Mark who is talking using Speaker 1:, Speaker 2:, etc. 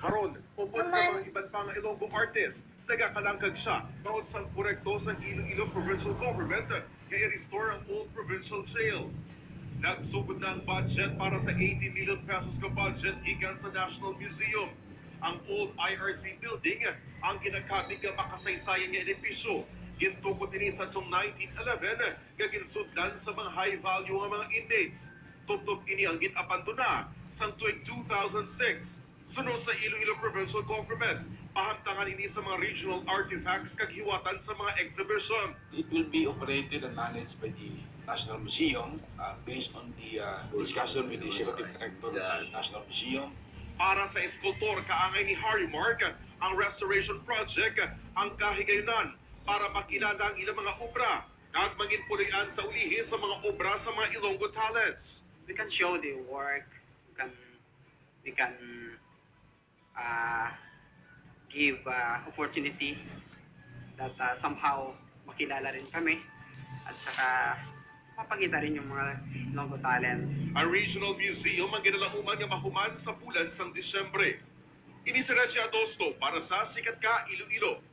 Speaker 1: Karon, upod sa mga iban pang Ilonggo artist, nagakalangkag siya bawat sa korekto sa Iloilo Provincial Government kaya restore ang old provincial jail. Nagsugod na ang budget para sa 80 million pesos ka budget gikan sa National Museum. Ang old IRC building ang ginakabig nga makasaysayan nga edipisyo. Gintukod din sa 1911 nga ginsudlan sa mga high value nga mga inmates. Tugtog ini ang ginabandona sa tuig 2006. Sunod sa Iloilo Provincial Government, pahamtangan ini sa mga regional artifacts kag hiwatan sa mga exhibition.
Speaker 2: It will be operated and managed by the National Museum based on the discussion with the Executive Director of the National Museum.
Speaker 1: Para sa eskultor kaangay ni Harry Mark, ang restoration project ang kahigayunan para makilala ang ilang mga obra at maging pulian sa ulihi sa mga obra sa mga Ilonggo talents.
Speaker 3: We can show the work, we can give opportunity that somehow makilala rin kami at saka mapakita rin yung mga Ilonggo talents.
Speaker 1: Ang Regional Museum ang ginalauman nga mahuman sa bulan sang Disyembre. Ini si Reggie Adosto para sa Sikat Ka Iloilo.